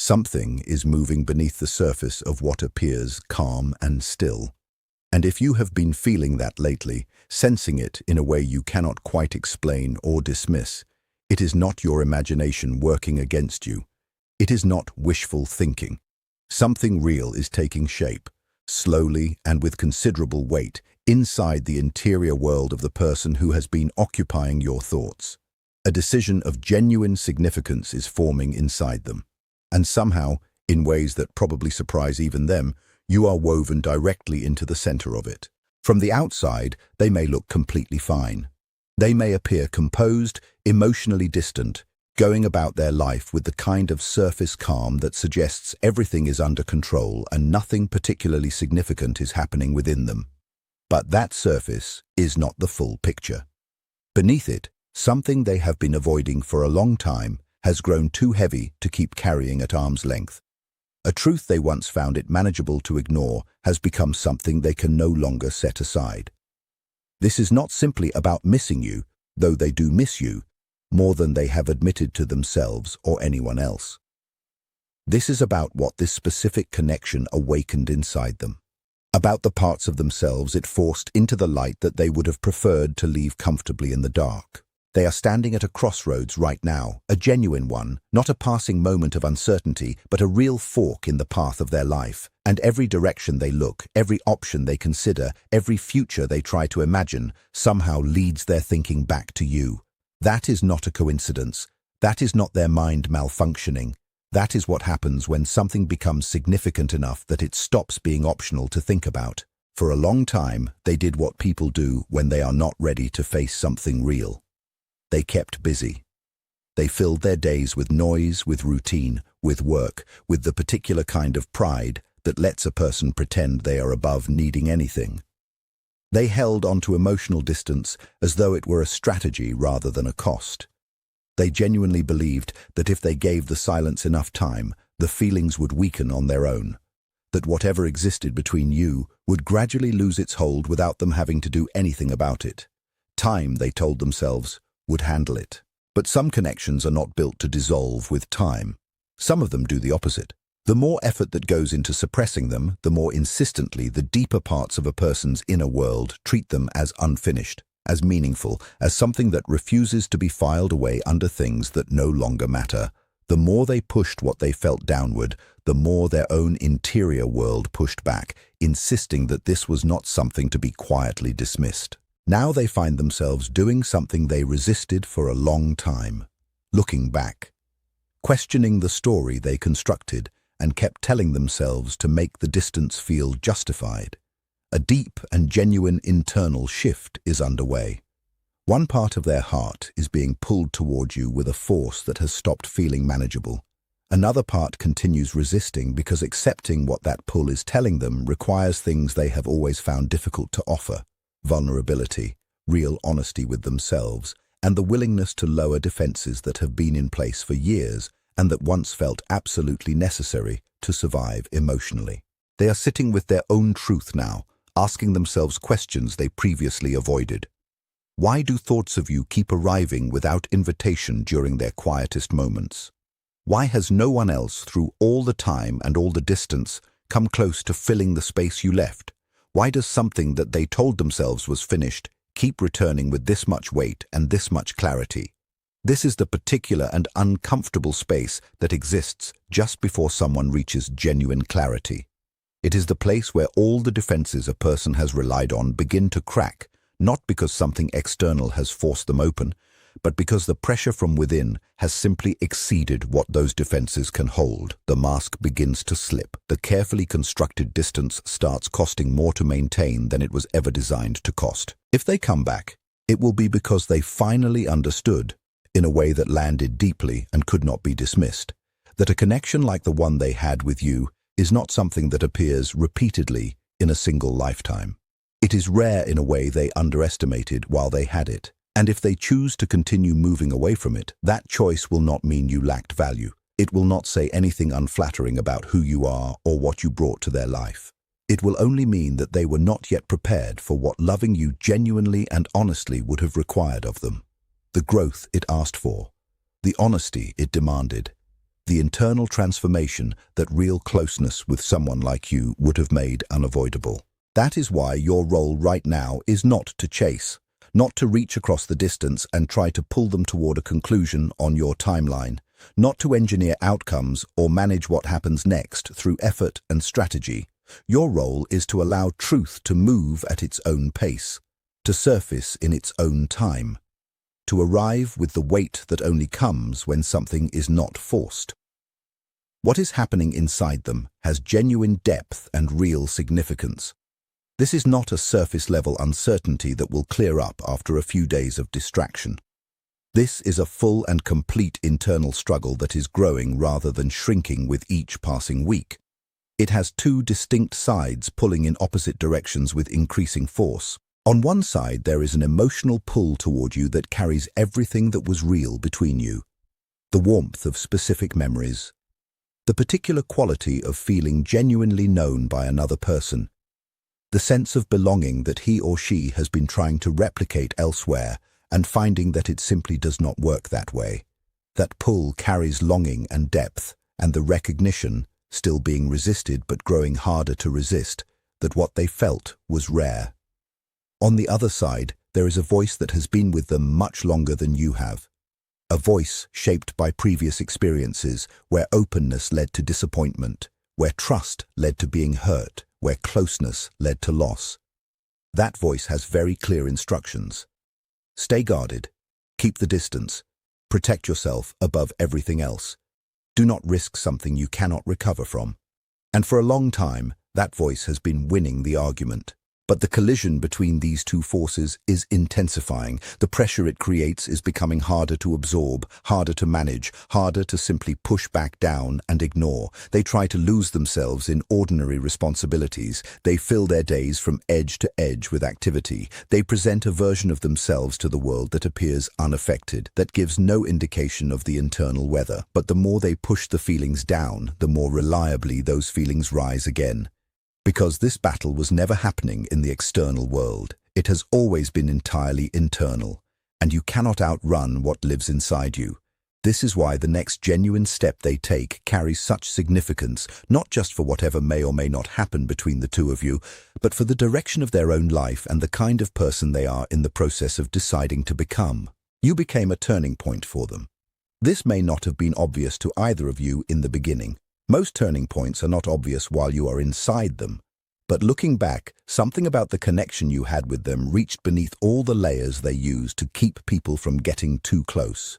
Something is moving beneath the surface of what appears calm and still. And if you have been feeling that lately, sensing it in a way you cannot quite explain or dismiss, it is not your imagination working against you. It is not wishful thinking. Something real is taking shape, slowly and with considerable weight, inside the interior world of the person who has been occupying your thoughts. A decision of genuine significance is forming inside them. And somehow, in ways that probably surprise even them, you are woven directly into the center of it. From the outside, they may look completely fine. They may appear composed, emotionally distant, going about their life with the kind of surface calm that suggests everything is under control and nothing particularly significant is happening within them. But that surface is not the full picture. Beneath it, something they have been avoiding for a long time has grown too heavy to keep carrying at arm's length. A truth they once found it manageable to ignore has become something they can no longer set aside. This is not simply about missing you, though they do miss you, more than they have admitted to themselves or anyone else. This is about what this specific connection awakened inside them, about the parts of themselves it forced into the light that they would have preferred to leave comfortably in the dark. They are standing at a crossroads right now, a genuine one, not a passing moment of uncertainty, but a real fork in the path of their life. And every direction they look, every option they consider, every future they try to imagine, somehow leads their thinking back to you. That is not a coincidence. That is not their mind malfunctioning. That is what happens when something becomes significant enough that it stops being optional to think about. For a long time, they did what people do when they are not ready to face something real. They kept busy. They filled their days with noise, with routine, with work, with the particular kind of pride that lets a person pretend they are above needing anything. They held onto emotional distance as though it were a strategy rather than a cost. They genuinely believed that if they gave the silence enough time, the feelings would weaken on their own, that whatever existed between you would gradually lose its hold without them having to do anything about it. Time, they told themselves, would handle it. But some connections are not built to dissolve with time. Some of them do the opposite. The more effort that goes into suppressing them, the more insistently the deeper parts of a person's inner world treat them as unfinished, as meaningful, as something that refuses to be filed away under things that no longer matter. The more they pushed what they felt downward, the more their own interior world pushed back, insisting that this was not something to be quietly dismissed. Now they find themselves doing something they resisted for a long time, looking back, questioning the story they constructed and kept telling themselves to make the distance feel justified. A deep and genuine internal shift is underway. One part of their heart is being pulled toward you with a force that has stopped feeling manageable. Another part continues resisting because accepting what that pull is telling them requires things they have always found difficult to offer: vulnerability, real honesty with themselves, and the willingness to lower defenses that have been in place for years and that once felt absolutely necessary to survive emotionally. They are sitting with their own truth now, asking themselves questions they previously avoided. Why do thoughts of you keep arriving without invitation during their quietest moments? Why has no one else, through all the time and all the distance, come close to filling the space you left? Why does something that they told themselves was finished keep returning with this much weight and this much clarity? This is the particular and uncomfortable space that exists just before someone reaches genuine clarity. It is the place where all the defenses a person has relied on begin to crack, not because something external has forced them open, but because the pressure from within has simply exceeded what those defenses can hold. The mask begins to slip. The carefully constructed distance starts costing more to maintain than it was ever designed to cost. If they come back, it will be because they finally understood, in a way that landed deeply and could not be dismissed, that a connection like the one they had with you is not something that appears repeatedly in a single lifetime. It is rare in a way they underestimated while they had it. And if they choose to continue moving away from it, that choice will not mean you lacked value. It will not say anything unflattering about who you are or what you brought to their life. It will only mean that they were not yet prepared for what loving you genuinely and honestly would have required of them. The growth it asked for, the honesty it demanded, The internal transformation that real closeness with someone like you would have made unavoidable. That is why your role right now is not to chase, not to reach across the distance and try to pull them toward a conclusion on your timeline, not to engineer outcomes or manage what happens next through effort and strategy. Your role is to allow truth to move at its own pace, to surface in its own time, to arrive with the weight that only comes when something is not forced. What is happening inside them has genuine depth and real significance. This is not a surface-level uncertainty that will clear up after a few days of distraction. This is a full and complete internal struggle that is growing rather than shrinking with each passing week. It has two distinct sides pulling in opposite directions with increasing force. On one side, there is an emotional pull toward you that carries everything that was real between you. The warmth of specific memories, the particular quality of feeling genuinely known by another person, the sense of belonging that he or she has been trying to replicate elsewhere and finding that it simply does not work that way. That pull carries longing and depth, and the recognition, still being resisted but growing harder to resist, that what they felt was rare. On the other side, there is a voice that has been with them much longer than you have. A voice shaped by previous experiences where openness led to disappointment, where trust led to being hurt, where closeness led to loss. That voice has very clear instructions. Stay guarded, keep the distance, protect yourself above everything else. Do not risk something you cannot recover from. And for a long time, that voice has been winning the argument. But the collision between these two forces is intensifying. The pressure it creates is becoming harder to absorb, harder to manage, harder to simply push back down and ignore. They try to lose themselves in ordinary responsibilities. They fill their days from edge to edge with activity. They present a version of themselves to the world that appears unaffected, that gives no indication of the internal weather. But the more they push the feelings down, the more reliably those feelings rise again. Because this battle was never happening in the external world. It has always been entirely internal, and you cannot outrun what lives inside you. This is why the next genuine step they take carries such significance, not just for whatever may or may not happen between the two of you, but for the direction of their own life and the kind of person they are in the process of deciding to become. You became a turning point for them. This may not have been obvious to either of you in the beginning. Most turning points are not obvious while you are inside them. But looking back, something about the connection you had with them reached beneath all the layers they used to keep people from getting too close.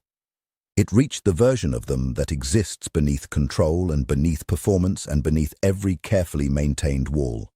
It reached the version of them that exists beneath control and beneath performance and beneath every carefully maintained wall.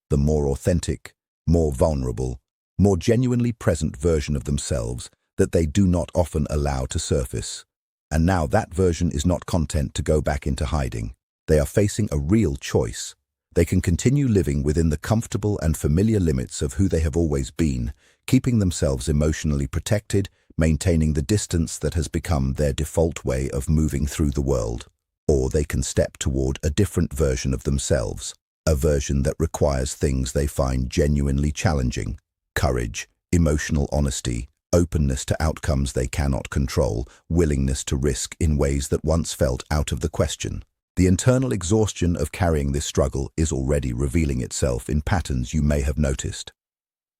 The more authentic, more vulnerable, more genuinely present version of themselves that they do not often allow to surface. And now that version is not content to go back into hiding. They are facing a real choice. They can continue living within the comfortable and familiar limits of who they have always been, keeping themselves emotionally protected, maintaining the distance that has become their default way of moving through the world. Or they can step toward a different version of themselves, a version that requires things they find genuinely challenging: courage, emotional honesty, openness to outcomes they cannot control, willingness to risk in ways that once felt out of the question. The internal exhaustion of carrying this struggle is already revealing itself in patterns you may have noticed.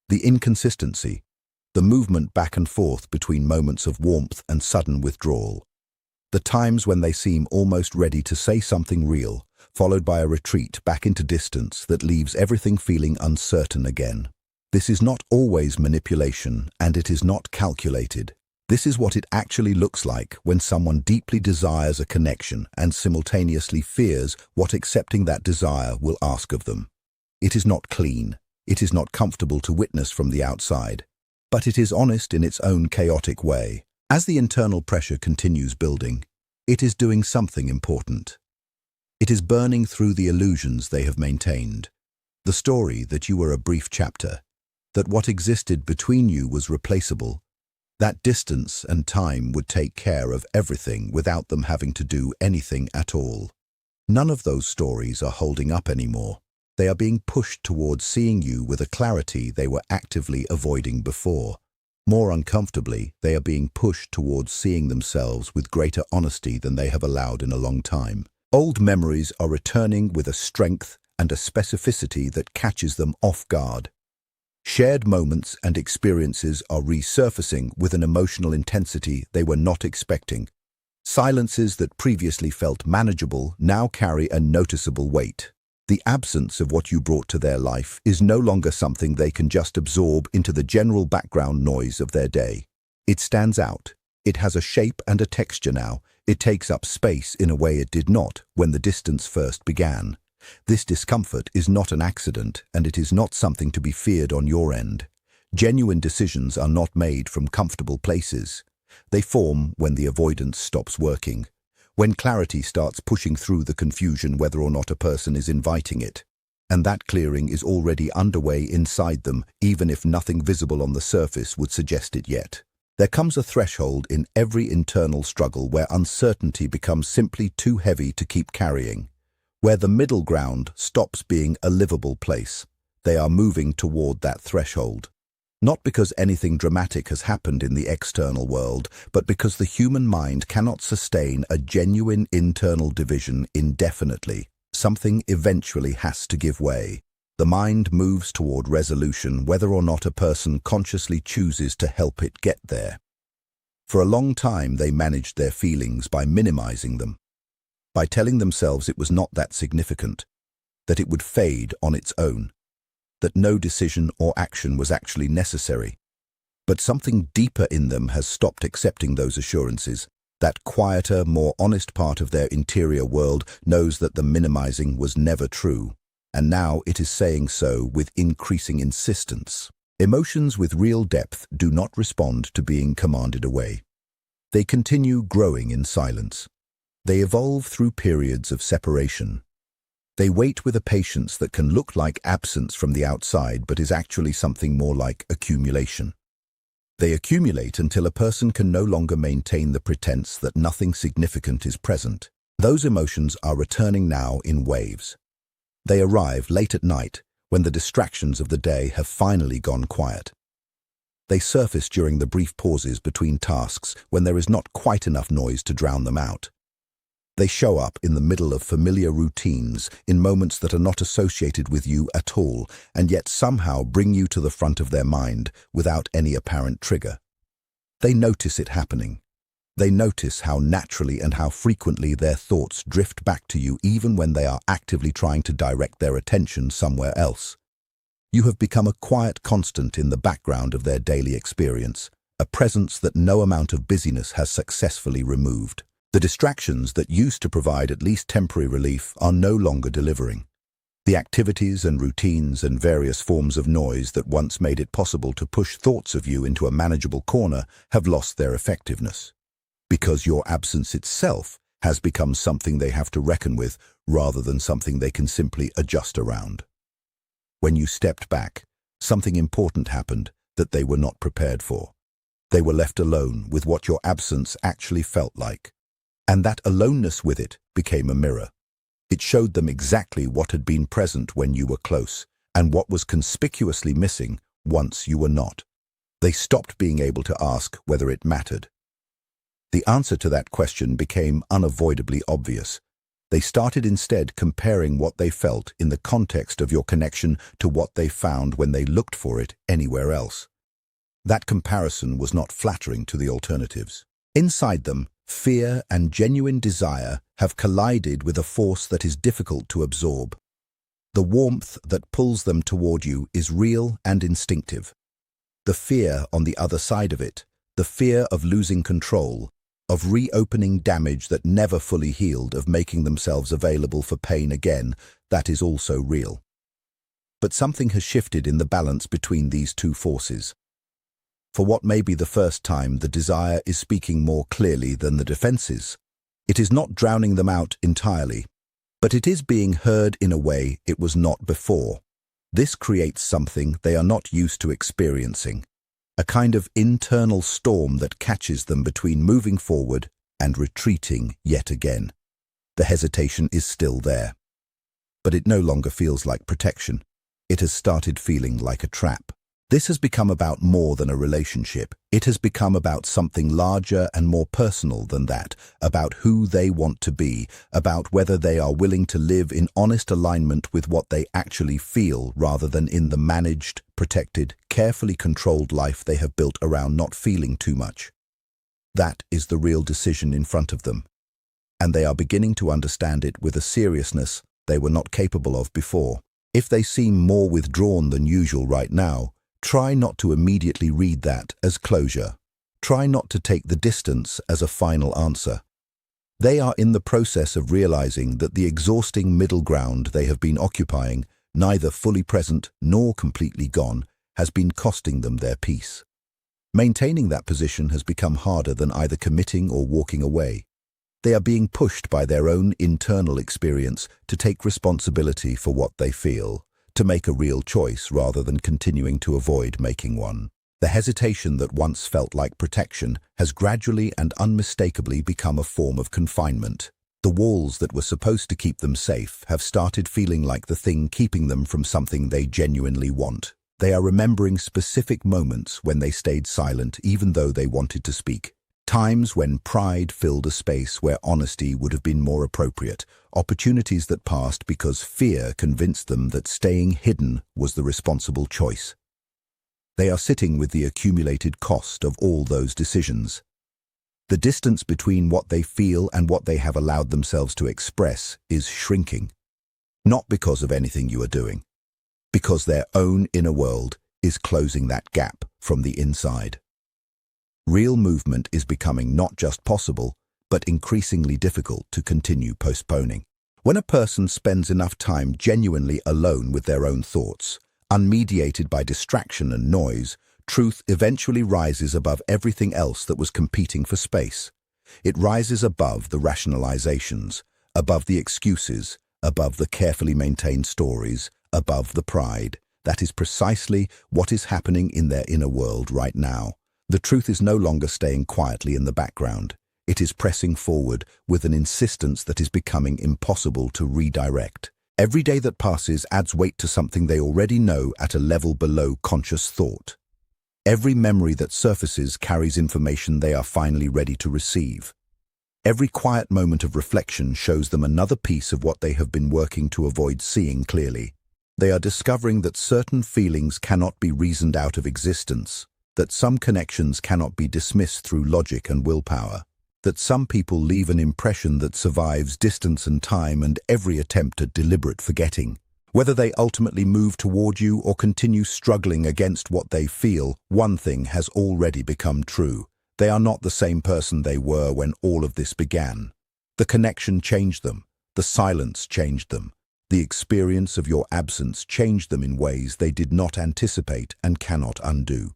The inconsistency, the movement back and forth between moments of warmth and sudden withdrawal. The times when they seem almost ready to say something real, followed by a retreat back into distance that leaves everything feeling uncertain again. This is not always manipulation, and it is not calculated. This is what it actually looks like when someone deeply desires a connection and simultaneously fears what accepting that desire will ask of them. It is not clean. It is not comfortable to witness from the outside. But it is honest in its own chaotic way. As the internal pressure continues building, it is doing something important. It is burning through the illusions they have maintained. The story that you were a brief chapter, that what existed between you was replaceable, that distance and time would take care of everything without them having to do anything at all. None of those stories are holding up anymore. They are being pushed towards seeing you with a clarity they were actively avoiding before. More uncomfortably, they are being pushed towards seeing themselves with greater honesty than they have allowed in a long time. Old memories are returning with a strength and a specificity that catches them off guard. Shared moments and experiences are resurfacing with an emotional intensity they were not expecting. Silences that previously felt manageable now carry a noticeable weight. The absence of what you brought to their life is no longer something they can just absorb into the general background noise of their day. It stands out. It has a shape and a texture now. It takes up space in a way it did not when the distance first began. This discomfort is not an accident, and it is not something to be feared on your end. Genuine decisions are not made from comfortable places. They form when the avoidance stops working, when clarity starts pushing through the confusion whether or not a person is inviting it. And that clearing is already underway inside them, even if nothing visible on the surface would suggest it yet. There comes a threshold in every internal struggle where uncertainty becomes simply too heavy to keep carrying, where the middle ground stops being a livable place. They are moving toward that threshold. Not because anything dramatic has happened in the external world, but because the human mind cannot sustain a genuine internal division indefinitely. Something eventually has to give way. The mind moves toward resolution whether or not a person consciously chooses to help it get there. For a long time they managed their feelings by minimizing them, by telling themselves it was not that significant, that it would fade on its own, that no decision or action was actually necessary. But something deeper in them has stopped accepting those assurances. That quieter, more honest part of their interior world knows that the minimizing was never true, and now it is saying so with increasing insistence. Emotions with real depth do not respond to being commanded away. They continue growing in silence. They evolve through periods of separation. They wait with a patience that can look like absence from the outside but is actually something more like accumulation. They accumulate until a person can no longer maintain the pretense that nothing significant is present. Those emotions are returning now in waves. They arrive late at night when the distractions of the day have finally gone quiet. They surface during the brief pauses between tasks when there is not quite enough noise to drown them out. They show up in the middle of familiar routines, in moments that are not associated with you at all, and yet somehow bring you to the front of their mind without any apparent trigger. They notice it happening. They notice how naturally and how frequently their thoughts drift back to you even when they are actively trying to direct their attention somewhere else. You have become a quiet constant in the background of their daily experience, a presence that no amount of busyness has successfully removed. The distractions that used to provide at least temporary relief are no longer delivering. The activities and routines and various forms of noise that once made it possible to push thoughts of you into a manageable corner have lost their effectiveness, because your absence itself has become something they have to reckon with rather than something they can simply adjust around. When you stepped back, something important happened that they were not prepared for. They were left alone with what your absence actually felt like. And that aloneness with it became a mirror. It showed them exactly what had been present when you were close, and what was conspicuously missing once you were not. They stopped being able to ask whether it mattered. The answer to that question became unavoidably obvious. They started instead comparing what they felt in the context of your connection to what they found when they looked for it anywhere else. That comparison was not flattering to the alternatives. Inside them, fear and genuine desire have collided with a force that is difficult to absorb. The warmth that pulls them toward you is real and instinctive. The fear on the other side of it, the fear of losing control, of reopening damage that never fully healed, of making themselves available for pain again, that is also real. But something has shifted in the balance between these two forces. For what may be the first time, the desire is speaking more clearly than the defenses. It is not drowning them out entirely, but it is being heard in a way it was not before. This creates something they are not used to experiencing, a kind of internal storm that catches them between moving forward and retreating yet again. The hesitation is still there, but it no longer feels like protection. It has started feeling like a trap. This has become about more than a relationship. It has become about something larger and more personal than that, about who they want to be, about whether they are willing to live in honest alignment with what they actually feel rather than in the managed, protected, carefully controlled life they have built around not feeling too much. That is the real decision in front of them. And they are beginning to understand it with a seriousness they were not capable of before. If they seem more withdrawn than usual right now, try not to immediately read that as closure. Try not to take the distance as a final answer. They are in the process of realizing that the exhausting middle ground they have been occupying, neither fully present nor completely gone, has been costing them their peace. Maintaining that position has become harder than either committing or walking away. They are being pushed by their own internal experience to take responsibility for what they feel, to make a real choice rather than continuing to avoid making one. The hesitation that once felt like protection has gradually and unmistakably become a form of confinement. The walls that were supposed to keep them safe have started feeling like the thing keeping them from something they genuinely want. They are remembering specific moments when they stayed silent even though they wanted to speak. Times when pride filled a space where honesty would have been more appropriate, opportunities that passed because fear convinced them that staying hidden was the responsible choice. They are sitting with the accumulated cost of all those decisions. The distance between what they feel and what they have allowed themselves to express is shrinking. Not because of anything you are doing, because their own inner world is closing that gap from the inside. Real movement is becoming not just possible, but increasingly difficult to continue postponing. When a person spends enough time genuinely alone with their own thoughts, unmediated by distraction and noise, truth eventually rises above everything else that was competing for space. It rises above the rationalizations, above the excuses, above the carefully maintained stories, above the pride. That is precisely what is happening in their inner world right now. The truth is no longer staying quietly in the background. It is pressing forward with an insistence that is becoming impossible to redirect. Every day that passes adds weight to something they already know at a level below conscious thought. Every memory that surfaces carries information they are finally ready to receive. Every quiet moment of reflection shows them another piece of what they have been working to avoid seeing clearly. They are discovering that certain feelings cannot be reasoned out of existence, that some connections cannot be dismissed through logic and willpower, that some people leave an impression that survives distance and time and every attempt at deliberate forgetting. Whether they ultimately move toward you or continue struggling against what they feel, one thing has already become true. They are not the same person they were when all of this began. The connection changed them. The silence changed them. The experience of your absence changed them in ways they did not anticipate and cannot undo.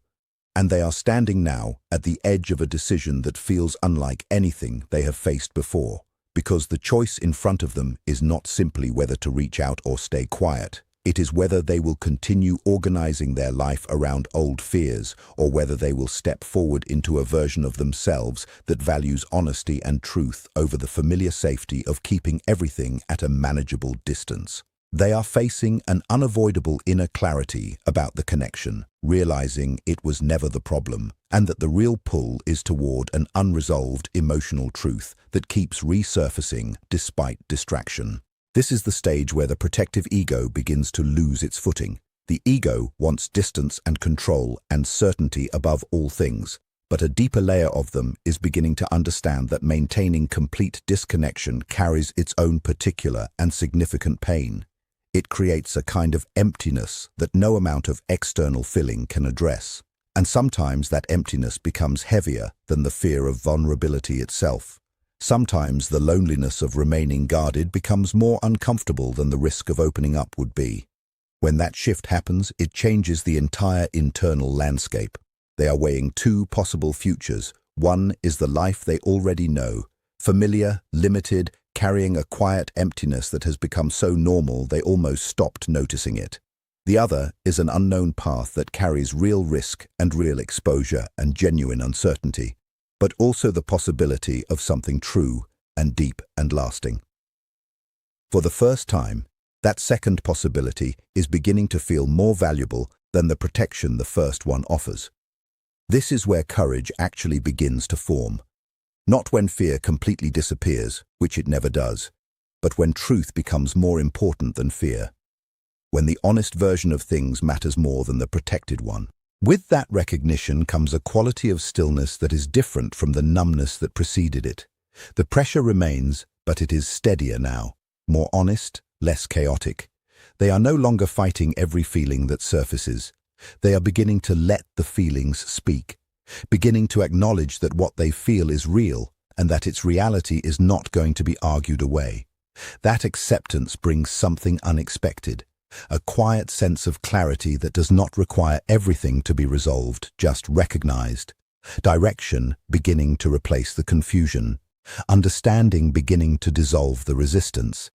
And they are standing now at the edge of a decision that feels unlike anything they have faced before, because the choice in front of them is not simply whether to reach out or stay quiet. It is whether they will continue organizing their life around old fears, or whether they will step forward into a version of themselves that values honesty and truth over the familiar safety of keeping everything at a manageable distance. They are facing an unavoidable inner clarity about the connection, realizing it was never the problem, and that the real pull is toward an unresolved emotional truth that keeps resurfacing despite distraction. This is the stage where the protective ego begins to lose its footing. The ego wants distance and control and certainty above all things, but a deeper layer of them is beginning to understand that maintaining complete disconnection carries its own particular and significant pain. It creates a kind of emptiness that no amount of external filling can address. And sometimes that emptiness becomes heavier than the fear of vulnerability itself. Sometimes the loneliness of remaining guarded becomes more uncomfortable than the risk of opening up would be. When that shift happens, it changes the entire internal landscape. They are weighing two possible futures. One is the life they already know, familiar, limited, carrying a quiet emptiness that has become so normal they almost stopped noticing it. The other is an unknown path that carries real risk and real exposure and genuine uncertainty, but also the possibility of something true and deep and lasting. For the first time, that second possibility is beginning to feel more valuable than the protection the first one offers. This is where courage actually begins to form. Not when fear completely disappears, which it never does, but when truth becomes more important than fear. When the honest version of things matters more than the protected one. With that recognition comes a quality of stillness that is different from the numbness that preceded it. The pressure remains, but it is steadier now, more honest, less chaotic. They are no longer fighting every feeling that surfaces. They are beginning to let the feelings speak, beginning to acknowledge that what they feel is real and that its reality is not going to be argued away. That acceptance brings something unexpected, a quiet sense of clarity that does not require everything to be resolved, just recognized. Direction beginning to replace the confusion, understanding beginning to dissolve the resistance.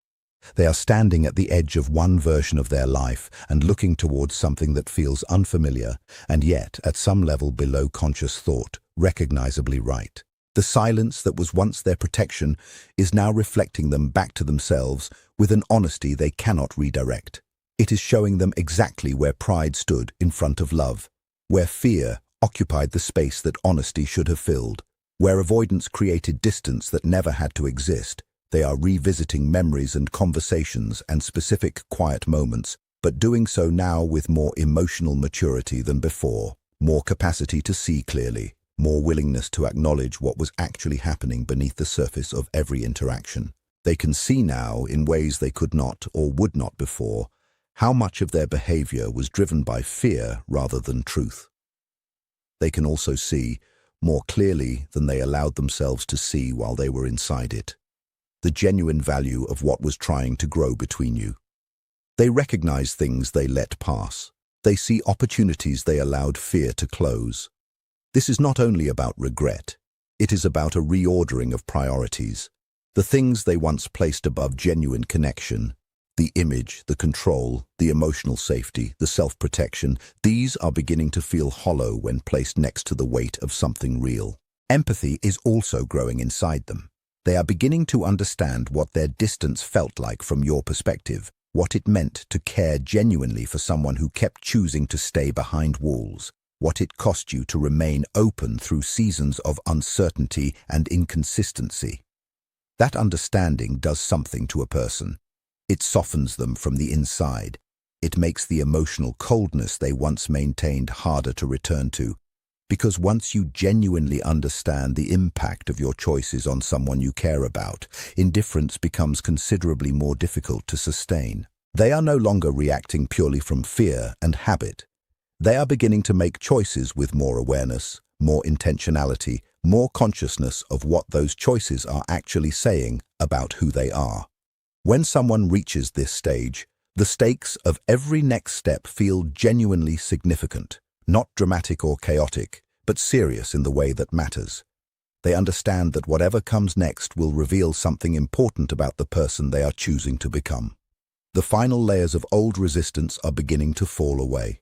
They are standing at the edge of one version of their life and looking towards something that feels unfamiliar and yet, at some level below conscious thought, recognizably right. The silence that was once their protection is now reflecting them back to themselves with an honesty they cannot redirect. It is showing them exactly where pride stood in front of love, where fear occupied the space that honesty should have filled, where avoidance created distance that never had to exist. They are revisiting memories and conversations and specific quiet moments, but doing so now with more emotional maturity than before, more capacity to see clearly, more willingness to acknowledge what was actually happening beneath the surface of every interaction. They can see now, in ways they could not or would not before, how much of their behavior was driven by fear rather than truth. They can also see, more clearly than they allowed themselves to see while they were inside it, the genuine value of what was trying to grow between you. They recognize things they let pass. They see opportunities they allowed fear to close. This is not only about regret, it is about a reordering of priorities. The things they once placed above genuine connection, the image, the control, the emotional safety, the self-protection, these are beginning to feel hollow when placed next to the weight of something real. Empathy is also growing inside them. They are beginning to understand what their distance felt like from your perspective, what it meant to care genuinely for someone who kept choosing to stay behind walls, what it cost you to remain open through seasons of uncertainty and inconsistency. That understanding does something to a person. It softens them from the inside. It makes the emotional coldness they once maintained harder to return to. Because once you genuinely understand the impact of your choices on someone you care about, indifference becomes considerably more difficult to sustain. They are no longer reacting purely from fear and habit. They are beginning to make choices with more awareness, more intentionality, more consciousness of what those choices are actually saying about who they are. When someone reaches this stage, the stakes of every next step feel genuinely significant. Not dramatic or chaotic, but serious in the way that matters. They understand that whatever comes next will reveal something important about the person they are choosing to become. The final layers of old resistance are beginning to fall away.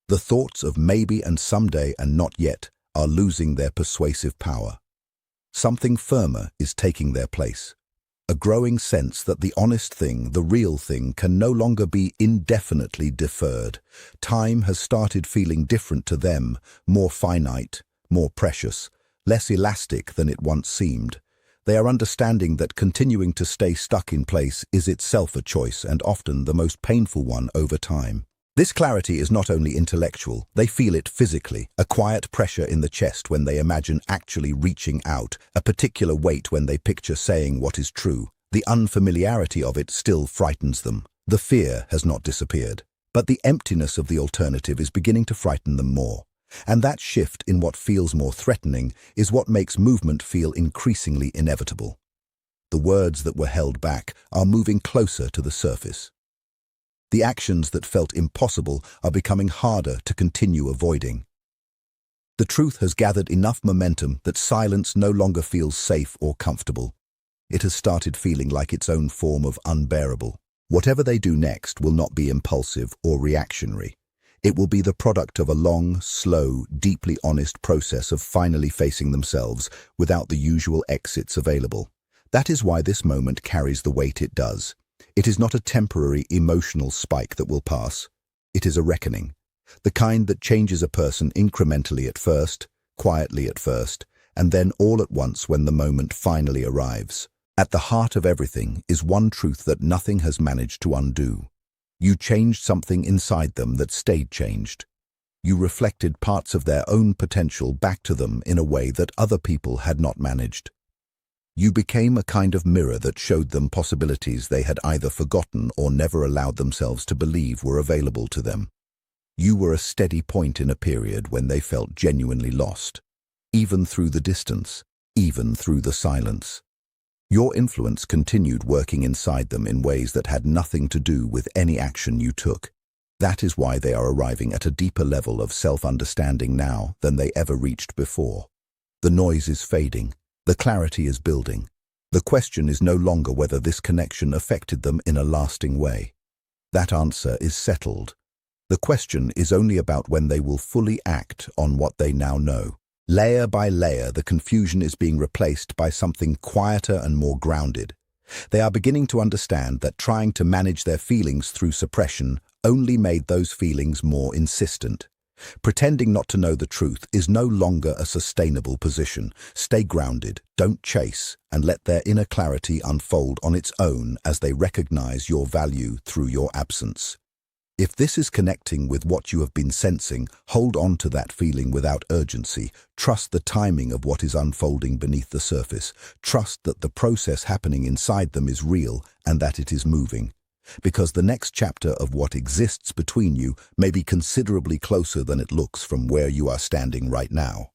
The thoughts of maybe and someday and not yet are losing their persuasive power. Something firmer is taking their place. A growing sense that the honest thing, the real thing, can no longer be indefinitely deferred. Time has started feeling different to them, more finite, more precious, less elastic than it once seemed. They are understanding that continuing to stay stuck in place is itself a choice and often the most painful one over time. This clarity is not only intellectual, they feel it physically, a quiet pressure in the chest when they imagine actually reaching out, a particular weight when they picture saying what is true. The unfamiliarity of it still frightens them. The fear has not disappeared, but the emptiness of the alternative is beginning to frighten them more. And that shift in what feels more threatening is what makes movement feel increasingly inevitable. The words that were held back are moving closer to the surface. The actions that felt impossible are becoming harder to continue avoiding. The truth has gathered enough momentum that silence no longer feels safe or comfortable. It has started feeling like its own form of unbearable. Whatever they do next will not be impulsive or reactionary. It will be the product of a long, slow, deeply honest process of finally facing themselves without the usual exits available. That is why this moment carries the weight it does. It is not a temporary emotional spike that will pass. It is a reckoning. The kind that changes a person incrementally at first, quietly at first, and then all at once when the moment finally arrives. At the heart of everything is one truth that nothing has managed to undo. You changed something inside them that stayed changed. You reflected parts of their own potential back to them in a way that other people had not managed. You became a kind of mirror that showed them possibilities they had either forgotten or never allowed themselves to believe were available to them. You were a steady point in a period when they felt genuinely lost, even through the distance, even through the silence. Your influence continued working inside them in ways that had nothing to do with any action you took. That is why they are arriving at a deeper level of self-understanding now than they ever reached before. The noise is fading. The clarity is building. The question is no longer whether this connection affected them in a lasting way. That answer is settled. The question is only about when they will fully act on what they now know. Layer by layer, the confusion is being replaced by something quieter and more grounded. They are beginning to understand that trying to manage their feelings through suppression only made those feelings more insistent. Pretending not to know the truth is no longer a sustainable position. Stay grounded, don't chase, and let their inner clarity unfold on its own as they recognize your value through your absence. If this is connecting with what you have been sensing, hold on to that feeling without urgency. Trust the timing of what is unfolding beneath the surface. Trust that the process happening inside them is real and that it is moving. Because the next chapter of what exists between you may be considerably closer than it looks from where you are standing right now.